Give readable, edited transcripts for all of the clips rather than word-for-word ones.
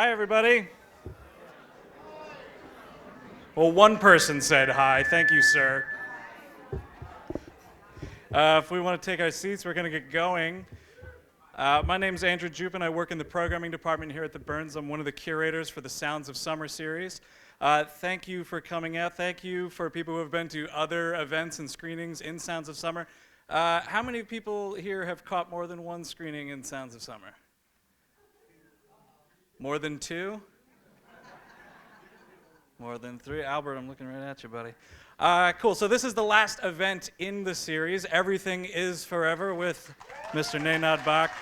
Hi, everybody. Well, one person said hi. Thank you, sir. If we want to take our seats, we're going to get going. My name's Andrew Jupin. I work in the programming department here at the Burns. I'm one of the curators for the Sounds of Summer series. Thank you for coming out. Thank you for people who have been to other events and screenings in Sounds of Summer. How many people here have caught more than one screening in Sounds of Summer? More than two? More than three. Albert, I'm looking right at you, buddy. Cool. So this is the last event in the series, Everything is Forever, with Mr. Nenad Bach.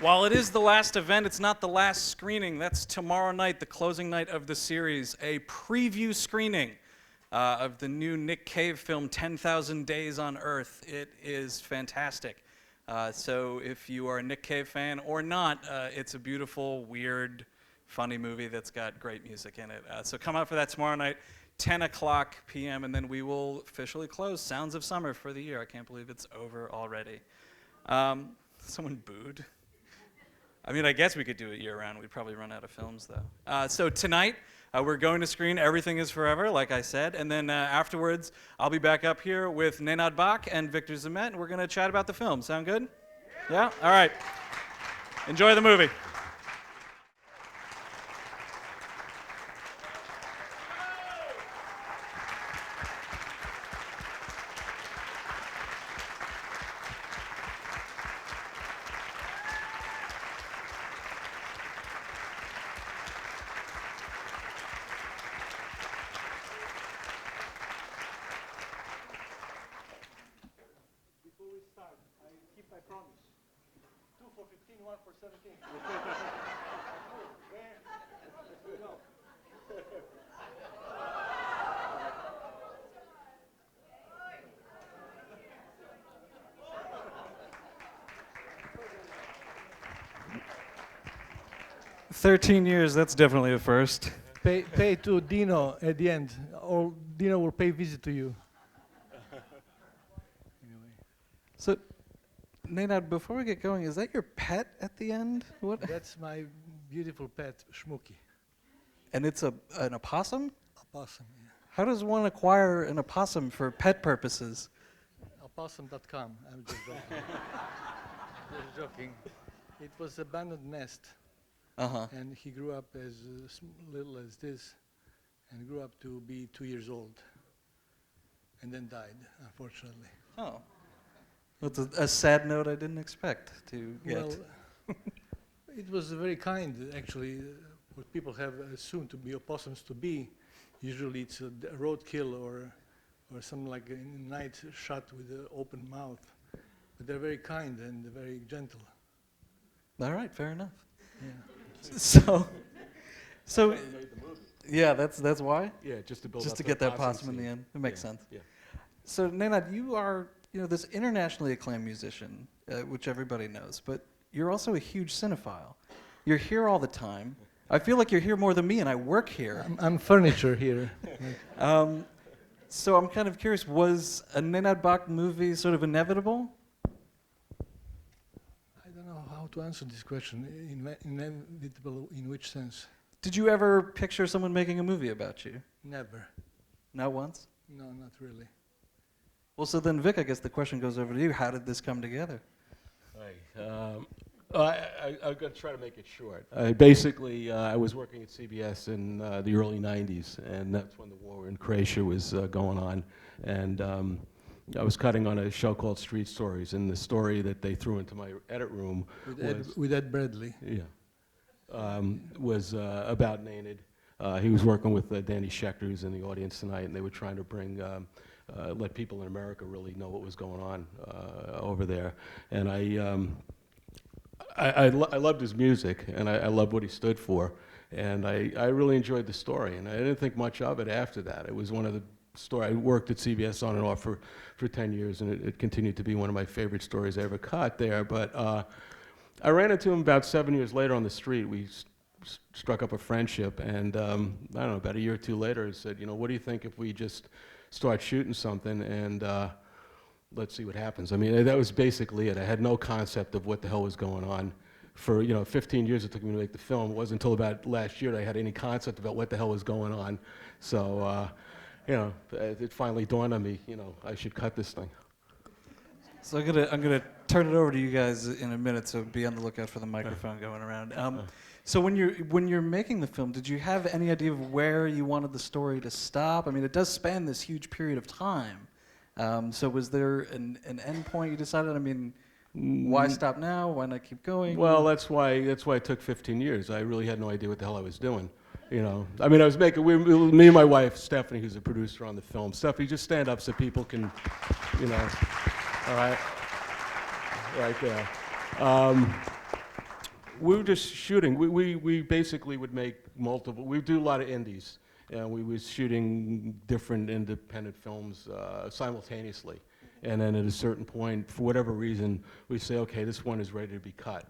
While it is the last event, it's not the last screening. That's tomorrow night, the closing night of the series, a preview screening of the new Nick Cave film, 10,000 Days on Earth. It is fantastic. So if you are a Nick Cave fan or not, it's a beautiful, weird, funny movie that's got great music in it. So come out for that tomorrow night, 10 o'clock p.m., and then we will officially close Sounds of Summer for the year. I can't believe it's over already. Someone booed. I mean, I guess we could do it year-round. We'd probably run out of films, though. So tonight, we're going to screen Everything is Forever, like I said, and then afterwards, I'll be back up here with Nenad Bach and Vic Zimet, and we're going to chat about the film. Sound good? Yeah? All right. Enjoy the movie. I promise. 2 for 15, 1 for 17. Let's go. 13 years, that's definitely a first. Pay to Dino at the end, or Dino will pay visit to you. Anyway. So, Nenad, before we get going, is that your pet at the end? What? That's my beautiful pet, Shmooky. And it's an opossum? Opossum, yeah. How does one acquire an opossum for pet purposes? Opossum.com. I'm just joking. Just joking. It was abandoned nest. Uh-huh. And he grew up as little as this, and grew up to be 2 years old, and then died, unfortunately. Oh. That's a sad note I didn't expect to get. Well, it was very kind, actually. What people have assumed to be opossums to be, usually it's a roadkill or something like a night shot with an open mouth. But they're very kind and very gentle. All right, fair enough. Yeah. So, Yeah, that's why? yeah, just to build Just up to the get that possum possum in the scene. end. It makes Yeah, sense. Yeah. So, Nenad, you are, this internationally acclaimed musician, which everybody knows, but you're also a huge cinephile. You're here all the time. I feel like you're here more than me, and I work here. I'm furniture here. So I'm kind of curious, was a Nenad Bach movie sort of inevitable? I don't know how to answer this question. Inevitable in which sense? Did you ever picture someone making a movie about you? Never. Not once? No, not really. Well, so then, Vic, I guess the question goes over to you. How did this come together? I'm going to try to make it short. Basically, I was working at CBS in the early 90s, and that's when the war in Croatia was going on. And I was cutting on a show called Street Stories, and the story that they threw into my edit room With Ed Bradley. was about Nenad. He was working with Danny Schechter, who's in the audience tonight, and they were trying to bring, let people in America really know what was going on over there. And I loved his music, and I loved what he stood for, and I really enjoyed the story, and I didn't think much of it after that. It was one of the stories. I worked at CBS on and off for 10 years, and it continued to be one of my favorite stories I ever cut there. But I ran into him about 7 years later on the street. We struck up a friendship, and I don't know, about a year or two later, he said, what do you think if we just start shooting something and let's see what happens. I mean, that was basically it. I had no concept of what the hell was going on. for 15 years it took me to make the film. It wasn't until about last year that I had any concept about what the hell was going on. So, it finally dawned on me, I should cut this thing. So I'm gonna turn it over to you guys in a minute. So be on the lookout for the microphone going around. So when you're making the film, did you have any idea of where you wanted the story to stop? I mean, it does span this huge period of time. So was there an end point you decided? I mean, why stop now? Why not keep going? Well, that's why it took 15 years. I really had no idea what the hell I was doing. I mean, I was making, me and my wife, Stephanie, who's a producer on the film. Stephanie, just stand up so people can, all right, right there. We were just shooting. We basically would make multiple, we do a lot of indies. And we were shooting different independent films simultaneously. And then at a certain point, for whatever reason, we say, okay, this one is ready to be cut.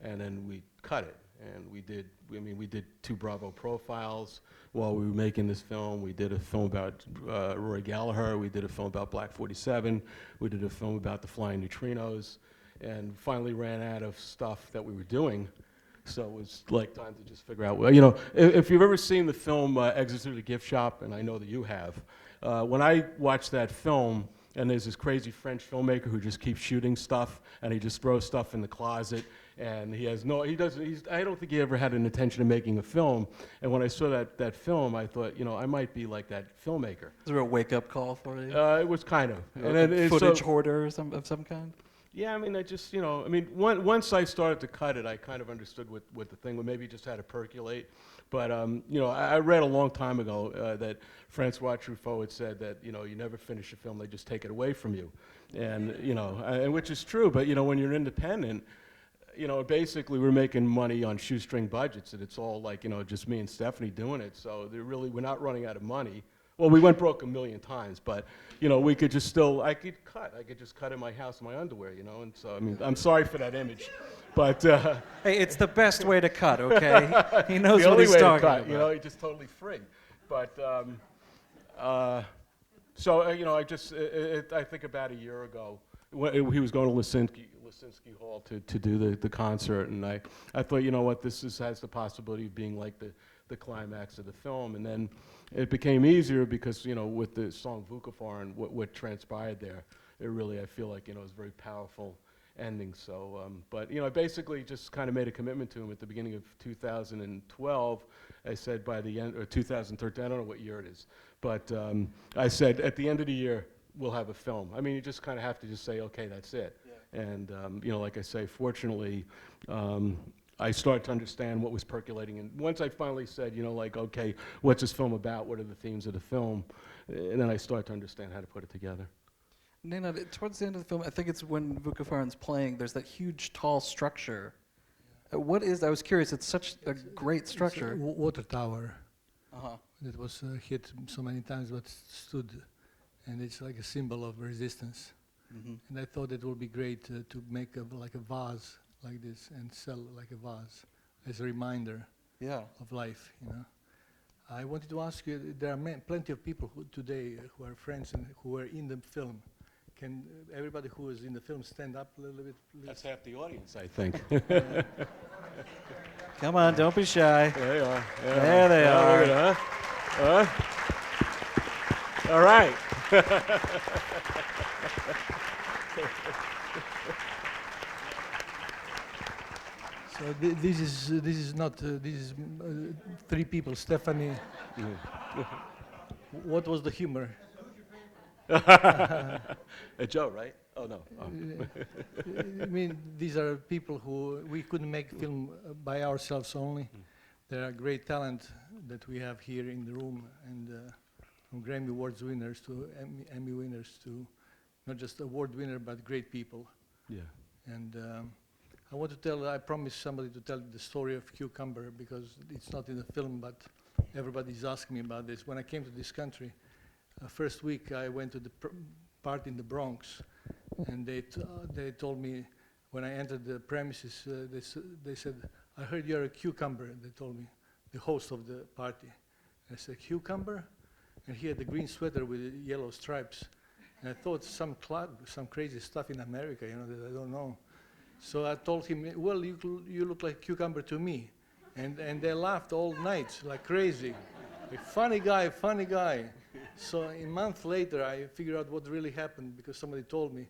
And then we cut it. And we did 2 Bravo profiles while we were making this film. We did a film about Rory Gallagher. We did a film about Black 47. We did a film about the flying neutrinos. And finally ran out of stuff that we were doing. So it was like time to just figure out, if you've ever seen the film Exit Through the Gift Shop, and I know that you have, when I watched that film, and there's this crazy French filmmaker who just keeps shooting stuff, and he just throws stuff in the closet, and I don't think he ever had an intention of making a film, and when I saw that film, I thought, I might be like that filmmaker. Was there a wake-up call for you? It was kind of. And then footage hoarder of some kind? Yeah, I mean, once I started to cut it, I kind of understood what the thing was. Maybe it just had to percolate. But, I read a long time ago that Francois Truffaut had said that, you never finish a film, they just take it away from you. And, and which is true, but, when you're independent, basically we're making money on shoestring budgets, and it's all like, just me and Stephanie doing it. So we're not running out of money. Well, we went broke a million times, but, we could just I could just cut in my house in my underwear, and so, I mean, I'm sorry for that image, but. Hey, it's the best way to cut, okay? He knows what he's talking about. about. He's just totally free. But, so, I think about a year ago, he was going to Lisinski Hall to do the concert, and I thought, what, this has the possibility of being like the climax of the film, and then it became easier because, with the song Vukovar and what transpired there, it really, I feel like, it was a very powerful ending. So, but, I basically just kind of made a commitment to him at the beginning of 2012. I said by the end, or 2013, I don't know what year it is, but I said at the end of the year, we'll have a film. I mean, you just kind of have to just say, okay, that's it. Yeah. And, like I say, fortunately, I started to understand what was percolating. And once I finally said, okay, what's this film about? What are the themes of the film? And then I started to understand how to put it together. Nenad, towards the end of the film, I think it's when Vukovaren's playing, there's that huge, tall structure. What is that? I was curious. It's such a great structure. It's a water tower. Uh-huh. That was hit so many times but stood. And it's like a symbol of resistance. Mm-hmm. And I thought it would be great to make like a vase like this and sell like a vase as a reminder of life, I wanted to ask you, there are plenty of people today who are friends and who are in the film. Can everybody who is in the film stand up a little bit, please? That's half the audience, I think. Come on, don't be shy. There they are. There they are. All right. So this is not this is 3 people. Stephanie, what was the humor? Joe, right? Oh no. Oh. I mean, these are people who we couldn't make film by ourselves only. There are great talent that we have here in the room, and from Grammy Awards winners to Emmy winners to not just award winner, but great people. Yeah. And I promised somebody to tell the story of Cucumber because it's not in the film, but everybody's asking me about this. When I came to this country, first week I went to the party in the Bronx, and they told me when I entered the premises, they said, "I heard you're a cucumber." They told me, the host of the party. I said, "Cucumber?" And he had the green sweater with yellow stripes. And I thought some crazy stuff in America, that I don't know. So I told him, well, you look like cucumber to me. And they laughed all night like crazy. Like, funny guy, funny guy. So a month later, I figured out what really happened because somebody told me.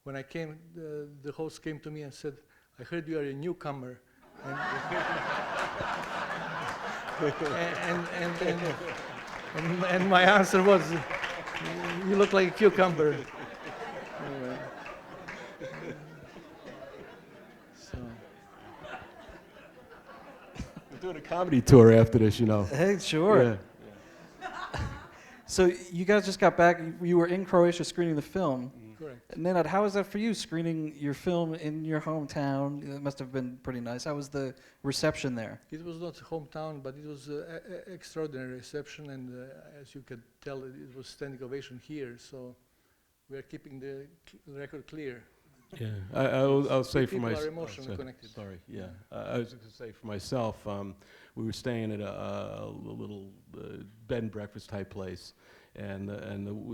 When I came, the host came to me and said, I heard you are a newcomer. And, and my answer was, you look like a cucumber. Anyway. So. We're doing a comedy tour after this, you know. Hey, sure. Yeah. So you guys just got back. You were in Croatia screening the film. Correct. Nenad, how was that for you, screening your film in your hometown? It must have been pretty nice. How was the reception there? It was not hometown, but it was extraordinary reception, and as you could tell, it was standing ovation here. So we are keeping the record clear. Yeah, I'll say for People myself. are emotionally connected. Sorry, yeah. I was going to say for myself, we were staying at a little bed and breakfast type place, and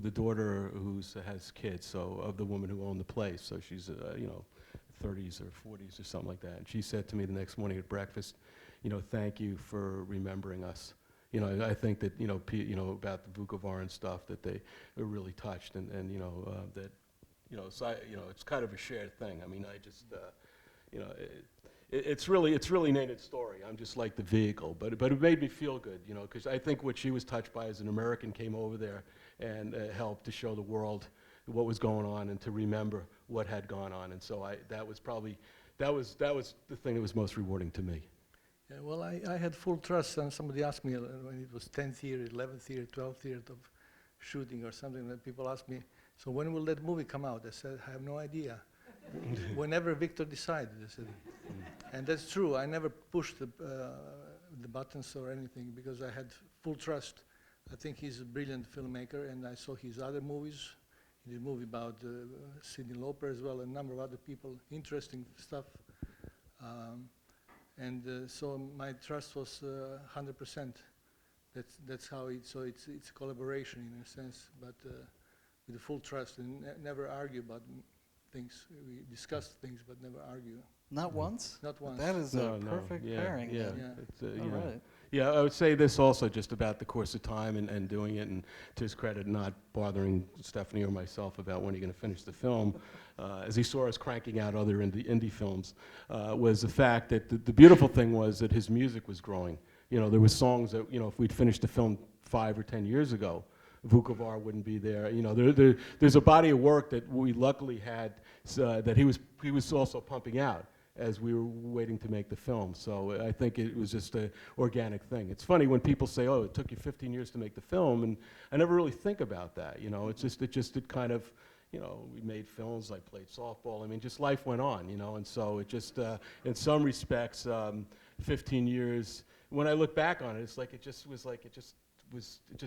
the daughter has kids, so of the woman who owned the place, so she's 30s or 40s or something like that, and she said to me the next morning at breakfast, thank you for remembering us. I think that about the Vukovar and stuff, that they were really touched, and that. So it's kind of a shared thing. I mean, I just, it's really Nenad's story. I'm just like the vehicle, but it made me feel good, because I think what she was touched by as an American came over there and helped to show the world what was going on and to remember what had gone on. And so that was the thing that was most rewarding to me. Yeah, well, I had full trust, and somebody asked me when it was 10th year, 11th year, 12th year of shooting or something, that people asked me, so when will that movie come out? I said, I have no idea. Whenever Victor decided, I said. And that's true. I never pushed the buttons or anything because I had full trust. I think he's a brilliant filmmaker, and I saw his other movies. He did a movie about Sidney Lauper as well, a number of other people, interesting stuff. So my trust was 100%. That's how it's a collaboration in a sense, but with the full trust, and never argue about things. We discuss things, but never argue. Not once? Not once. That is a perfect Yeah, pairing. yeah. then. It's, All right. Yeah, I would say this also just about the course of time and doing it, and to his credit, not bothering Stephanie or myself about when you're going to finish the film, as he saw us cranking out other indie films, was the fact that the beautiful thing was that his music was growing. There were songs that, if we'd finished the film 5 or 10 years ago, Vukovar wouldn't be there. There's a body of work that we luckily had that he was also pumping out as we were waiting to make the film. So I think it was just an organic thing. It's funny when people say, "Oh, it took you 15 years to make the film," and I never really think about that. It kind of, we made films. I played softball. I mean, just life went on. And so it just, in some respects, 15 years. When I look back on it, it's like it just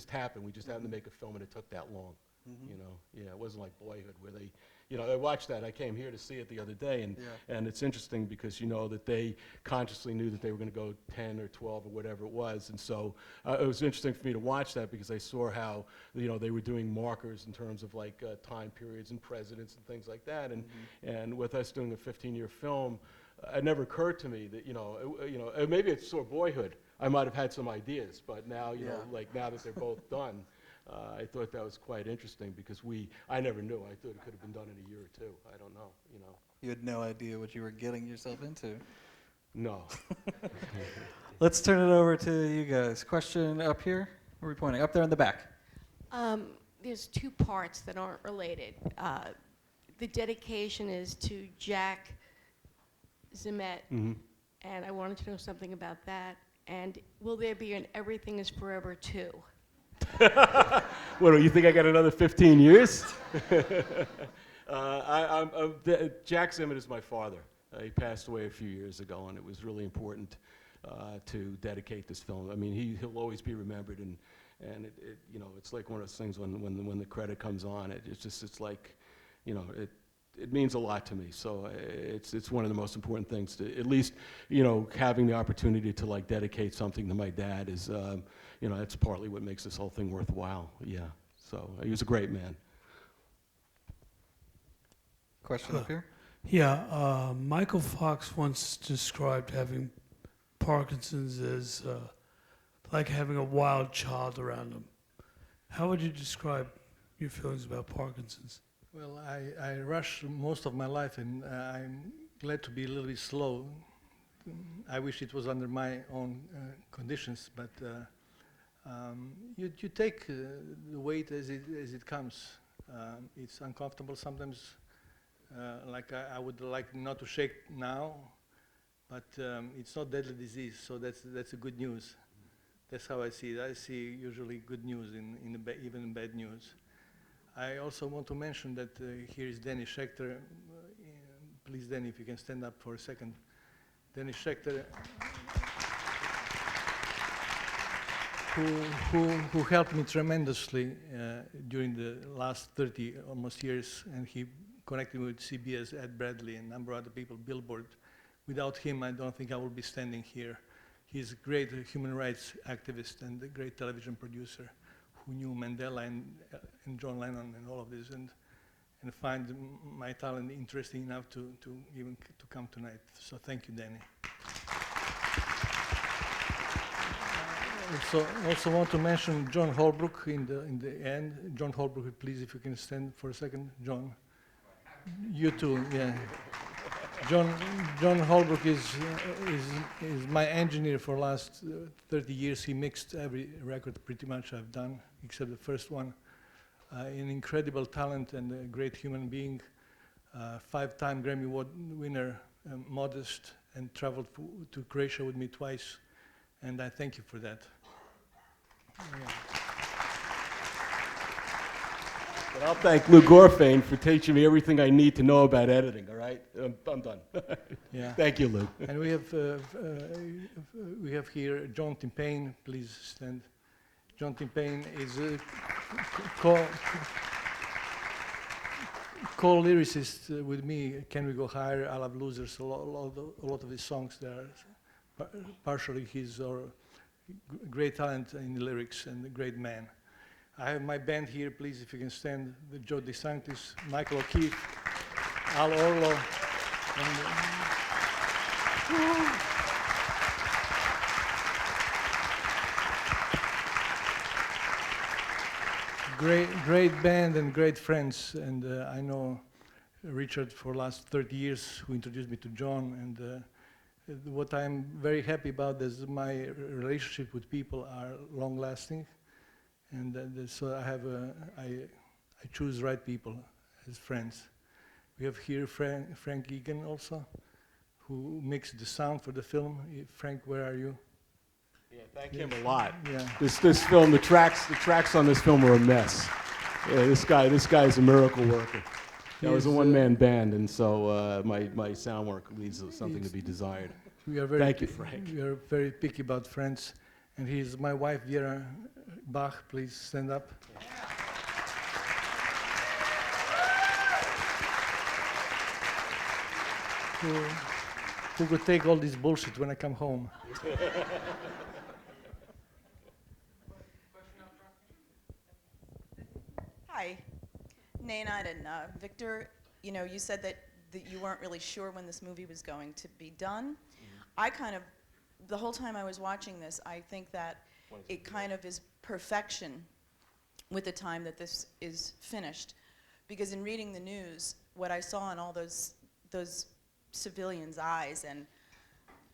happened. We just happened to make a film, and it took that long. Mm-hmm. It wasn't like Boyhood where they, I watched that. I came here to see it the other day, and it's interesting because that they consciously knew that they were going to go 10 or 12 or whatever it was, and so it was interesting for me to watch that because I saw how they were doing markers in terms of like time periods and presidents and things like that, and with us doing a 15-year film. It never occurred to me that maybe it's sort of Boyhood. I might have had some ideas, but now now that they're both done, I thought that was quite interesting because I never knew. I thought it could have been done in a year or two. I don't know. You had no idea what you were getting yourself into. No. Let's turn it over to you guys. Question up here. Where are we pointing? Up there in the back. There's 2 parts that aren't related. The dedication is to Jack Zimet, Mm-hmm. and I wanted to know something about that. And will there be an Everything is Forever 2? What, do you think I got another 15 years? Jack Zimet is my father. He passed away a few years ago, and it was really important to dedicate this film. I mean, he'll always be remembered, and it's like one of those things when the credit comes on, it's like, it means a lot to me. So it's one of the most important things to, at least, having the opportunity to like dedicate something to my dad is, that's partly what makes this whole thing worthwhile. Yeah. So he was a great man. Question up here. Yeah, Michael Fox once described having Parkinson's as like having a wild child around him. How would you describe your feelings about Parkinson's? Well, I rushed most of my life, and I'm glad to be a little bit slow. I wish it was under my own conditions, but you take the weight as it comes. It's uncomfortable sometimes. Like I would like not to shake now, but it's not deadly disease, so that's a good news. That's how I see it. I see usually good news in the even in bad news. I also want to mention that here is Danny Schechter. Please, Danny, if you can stand up for a second. Danny Schechter, who helped me tremendously during the last 30 almost years, and he connected me with CBS, Ed Bradley, and a number of other people, Billboard. Without him, I don't think I would be standing here. He's a great human rights activist and a great television producer who knew Mandela and John Lennon and all of this, and find my talent interesting enough to even to come tonight. So thank you, Danny. Also want to mention John Holbrook in the end. John Holbrook, please, if you can stand for a second. John, you too, yeah. John Holbrook is my engineer for the last 30 years. He mixed every record pretty much I've done, except the first one. An incredible talent and a great human being. 5-time Grammy Award winner, modest, and traveled to Croatia with me twice. And I thank you for that. Yeah. But I'll thank Lou Gorfain for teaching me everything I need to know about editing, all right? I'm done. Yeah. Thank you, Lou. And we have here John Timpane. Please stand. John Timpane is a co-lyricist with me. Can We Go Higher? I Love Losers. A lot of his songs there. Partially his great talent in the lyrics and a great man. I have my band here, please, if you can stand. The Joe DeSantis, Michael O'Keefe, Al Orlo, and great band and great friends. And I know Richard for the last 30 years, who introduced me to John. And what I'm very happy about is my relationship with people are long-lasting. And so I choose right people as friends. We have here Frank Egan also, who mixed the sound for the film. Frank, where are you? Yeah, thank him a lot. Yeah. This film, the tracks on this film are a mess. Yeah, this guy's a miracle worker. That was a one-man band, and so my sound work leaves something to be desired. Thank you, Frank. We are very picky about friends. And here's my wife, Vera Bach. Please stand up. Who could take all this bullshit when I come home? Hi, Nenad and Victor. You know, you said that you weren't really sure when this movie was going to be done. I kind of, the whole time I was watching this, I think that it kind of is perfection with the time that this is finished. Because in reading the news, what I saw in all those civilians' eyes and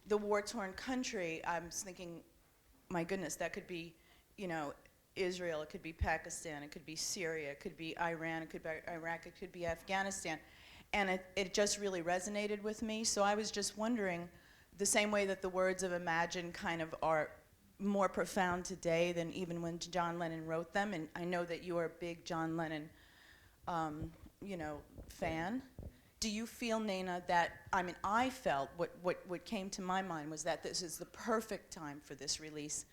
the war-torn country, I was thinking, my goodness, that could be, you know, Israel, it could be Pakistan, it could be Syria, it could be Iran, it could be Iraq, it could be Afghanistan. And it just really resonated with me. So I was just wondering, the same way that the words of Imagine kind of are more profound today than even when John Lennon wrote them, and I know that you are a big John Lennon, you know, fan. Do you feel, Nena, that, I mean, I felt, what came to my mind was that this is the perfect time for this release,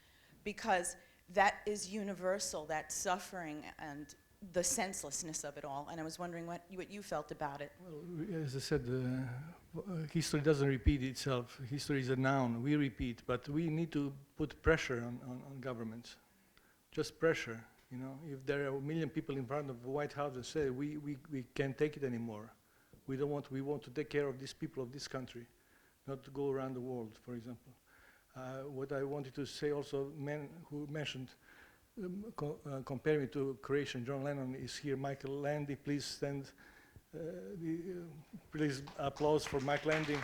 because that is universal, that suffering and the senselessness of it all, and I was wondering what you felt about it. Well, as I said, history doesn't repeat itself. History is a noun. We repeat, but we need to put pressure on governments. Just pressure. You know, if there are 1 million people in front of the White House and say we can't take it anymore, We want to take care of these people of this country, not to go around the world, for example. What I wanted to say also, men who mentioned compare me to Croatian John Lennon is here. Michael Landy, please stand. Please applause for Mike Landy.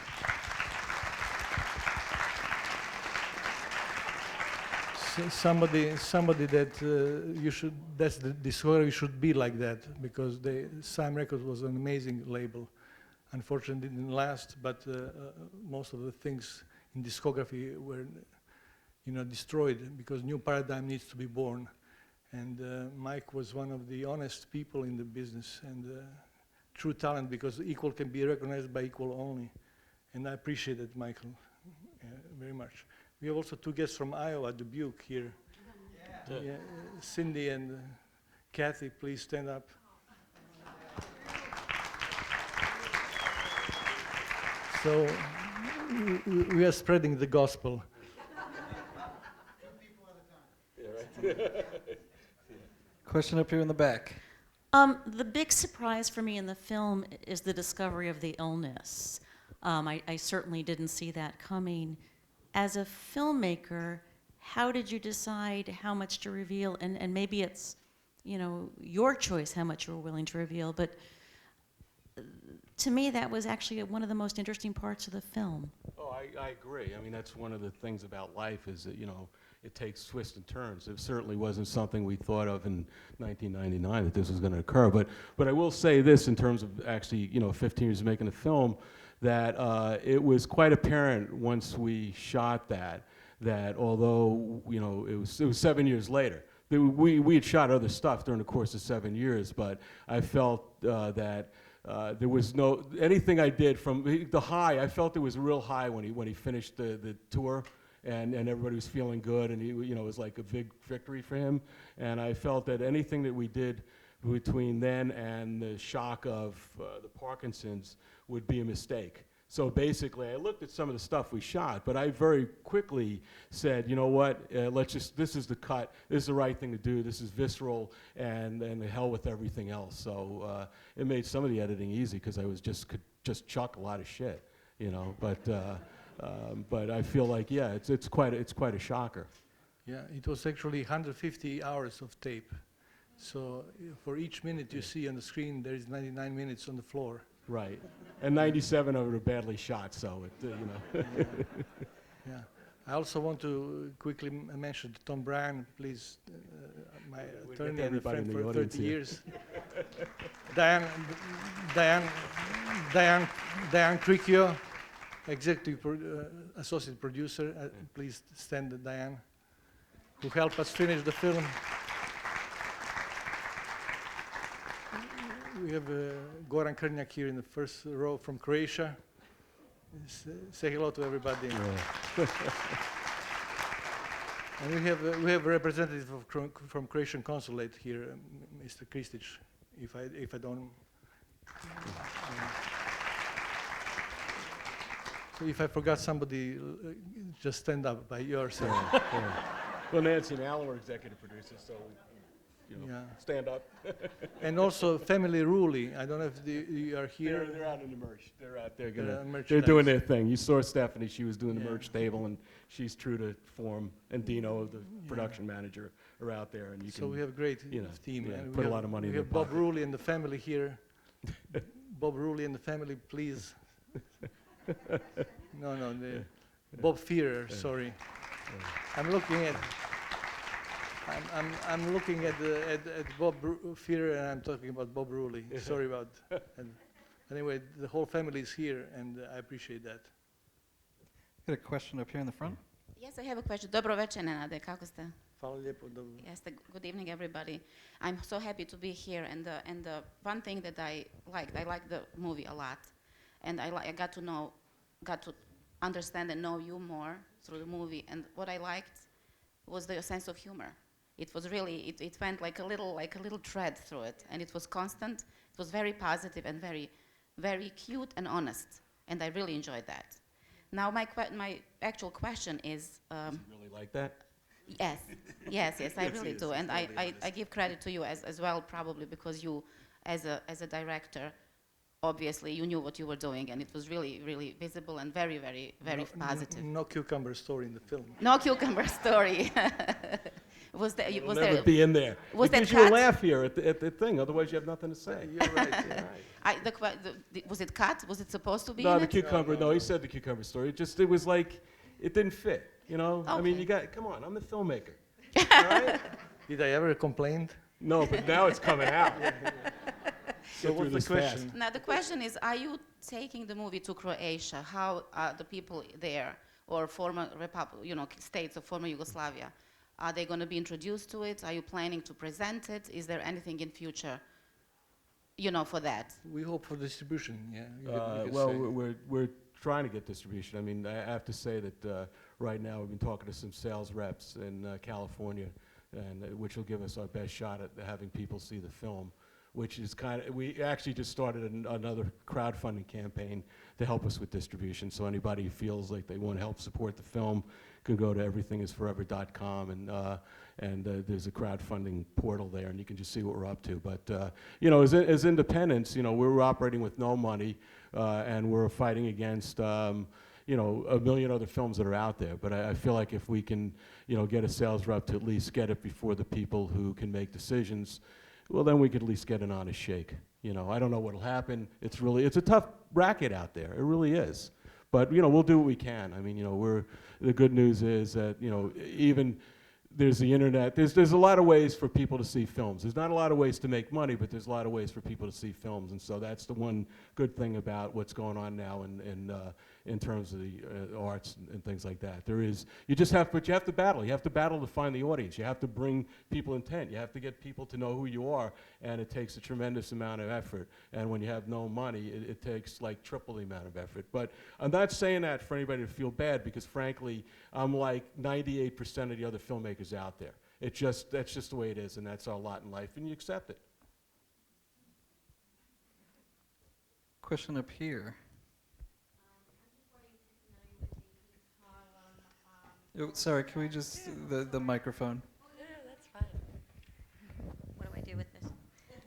Somebody that you should, that's the discovery should be like that, because Sam Records was an amazing label. Unfortunately, it didn't last, but most of the things in discography were, destroyed because new paradigm needs to be born. And Mike was one of the honest people in the business and true talent, because equal can be recognized by equal only. And I appreciate it, Michael, very much. We have also two guests from Iowa, Dubuque here. Yeah, Cindy and Kathy, please stand up. So we are spreading the gospel. Question up here in the back. The big surprise for me in the film is the discovery of the illness. I certainly didn't see that coming. As a filmmaker, how did you decide how much to reveal? And maybe it's, your choice how much you were willing to reveal, but to me that was actually one of the most interesting parts of the film. Oh, I agree. I mean, that's one of the things about life is that, it takes twists and turns. It certainly wasn't something we thought of in 1999 that this was going to occur. But I will say this in terms of actually, 15 years of making a film, that it was quite apparent once we shot that although, it was 7 years later. We had shot other stuff during the course of 7 years, but I felt that there was anything I did from the high. I felt there was a real high when he finished the tour, and everybody was feeling good, and it was like a big victory for him. And I felt that anything that we did between then and the shock of the Parkinson's would be a mistake. So basically, I looked at some of the stuff we shot, but I very quickly said, you know what, this is the cut, this is the right thing to do, this is visceral, and the hell with everything else. So it made some of the editing easy, because I could just chuck a lot of shit, but I feel like, yeah, it's quite a shocker. Yeah, it was actually 150 hours of tape. So for each minute you see on the screen, there is 99 minutes on the floor. Right, and 97 of it are badly shot, so Yeah. I also want to quickly mention Tom Bryan, please, my attorney and friend for 30 years. Diane Cricchio, associate producer. Please stand, Diane, who helped us finish the film. We have Goran Krnjak here in the first row from Croatia. Say hello to everybody. Yeah. And we have a representative from Croatian consulate here, Mr. Kristic. If I don't. So if I forgot somebody, just stand up by yourself. Yeah. Well, Nancy and Alan were executive producers, so. Stand up. And also Family Ruley. I don't know if you are here. They're out in the merch. They're out there. They're doing their thing. You saw Stephanie. She was doing the merch table, and she's true to form. And Dino, the production manager, are out there. And so we have a great team. Yeah, and put a lot of money in we have Bob Ruley and the family here. Bob Ruley and the family, please. No, Bob Fearer, sorry. I'm looking at Bob Fearer, and I'm talking about Bob Ruley. Sorry about that. Anyway, the whole family is here, and I appreciate that. Got a question up here in the front? Yes, I have a question. Dobro večer, Nenade, kako ste? Hvala lijepo. Yes, good evening, everybody. I'm so happy to be here, and the one thing that I liked the movie a lot, and I got to understand and know you more through the movie, and what I liked was the sense of humor. It was really, it went like a little thread through it, and it was constant. It was very positive and very, very cute and honest, and I really enjoyed that. Now my actual question is. Does he really like that? Yes, I really do, and I give credit to you as well, probably because you, as a director, obviously you knew what you were doing, and it was really, really visible and very, very, very positive. No cucumber story in the film. No cucumber story. Was there? It'll Was never there? be in there. Was it that gives you a cut? laugh here at the thing, otherwise you have nothing to say. You're right. Yeah. Was it cut? Was it supposed to be No, in the it? cucumber. No, he said the cucumber story. It was like, it didn't fit. You know. I mean, Okay. come on. I'm the filmmaker. All right? Did I ever complain? No, but now it's coming out. So what's the question? Now the question is: are you taking the movie to Croatia? How are the people there, or former states of former Yugoslavia? Are they going to be introduced to it? Are you planning to present it? Is there anything in future, for that? We hope for distribution. Yeah. you could Well, say. we're trying to get distribution. I mean, I have to say that right now we've been talking to some sales reps in California, and which will give us our best shot at having people see the film. Which is we actually just started another crowdfunding campaign to help us with distribution. So anybody who feels like they want to help support the film can go to everythingisforever.com, and there's a crowdfunding portal there, and you can just see what we're up to. But as independents, we're operating with no money, and we're fighting against a million other films that are out there. But I feel like if we can, get a sales rep to at least get it before the people who can make decisions, well, then we could at least get an honest shake. I don't know what'll happen. It's a tough racket out there. It really is. But we'll do what we can. I mean, the good news is that even there's the internet. There's a lot of ways for people to see films. There's not a lot of ways to make money, but there's a lot of ways for people to see films. And so that's the one good thing about what's going on now in terms of the arts and things like that. You have to battle. You have to battle to find the audience. You have to bring people intent. You have to get people to know who you are, and it takes a tremendous amount of effort. And when you have no money, it takes like triple the amount of effort. But I'm not saying that for anybody to feel bad, because frankly, I'm like 98% of the other filmmakers out there. That's just the way it is, and that's our lot in life, and you accept it. Question up here. Oh, sorry, can we just the microphone? No, that's fine. What do I do with this?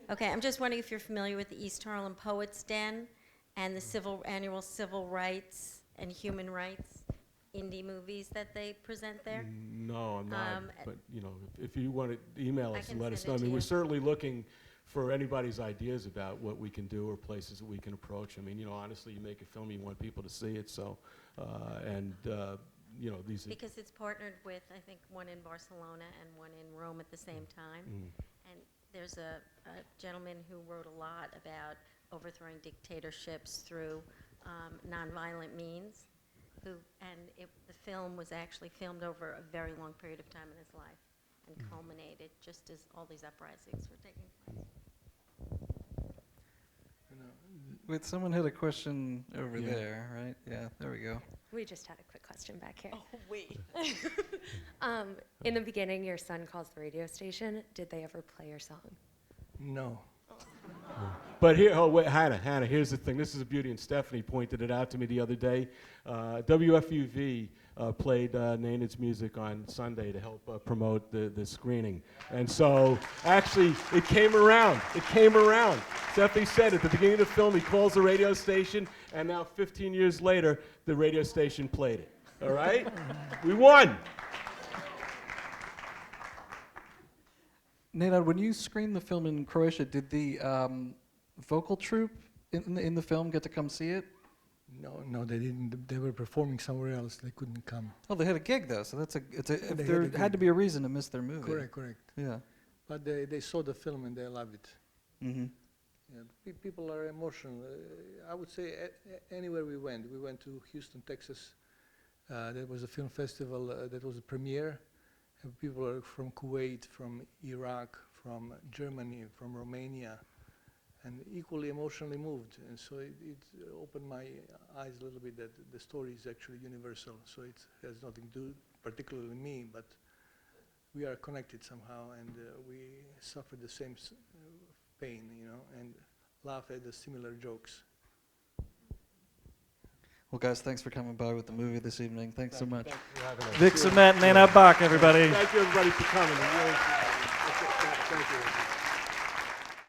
Okay, I'm just wondering if you're familiar with the East Harlem Poets Den and the annual civil rights and human rights indie movies that they present there. No, I'm not. But if you want to email I us can and let us send know. it I mean, to we're you. certainly looking for anybody's ideas about what we can do or places that we can approach. I mean, honestly, you make a film, you want people to see it. So, these are. Because it's partnered with, I think, one in Barcelona and one in Rome at the same time. And there's a gentleman who wrote a lot about overthrowing dictatorships through nonviolent means. The film was actually filmed over a very long period of time in his life and culminated just as all these uprisings were taking place. Wait, someone had a question over Yeah. there, right? Yeah, there we go. We just had a quick question back here. Oh, wait. In the beginning, your son calls the radio station. Did they ever play your song? No. But here, Hannah, here's the thing. This is a beauty, and Stephanie pointed it out to me the other day. WFUV played Nenad's music on Sunday to help promote the screening. And so, actually, it came around. Stephanie said at the beginning of the film, he calls the radio station, and now 15 years later, the radio station played it. All right? We won! Nenad, when you screened the film in Croatia, did the vocal troupe in the film get to come see it? No, they didn't. They were performing somewhere else. They couldn't come. Oh, they had a gig though, so that's They there had a had to gig. be a reason to miss their movie. Correct. Yeah. But they saw the film and they loved it. Mm-hmm. Yeah, people are emotional. I would say anywhere we went to Houston, Texas. There was a film festival that was a premiere. And people are from Kuwait, from Iraq, from Germany, from Romania, and equally emotionally moved. And so it opened my eyes a little bit that the story is actually universal. So it has nothing to do particularly me, but we are connected somehow, and we suffer the same pain, and laugh at the similar jokes. Well, guys, thanks for coming by with the movie this evening. Thanks so much. Thanks for having us. Vic Zimet, Nenad Bach, everybody. Thank you, everybody, for coming. I really appreciate it. Thank you.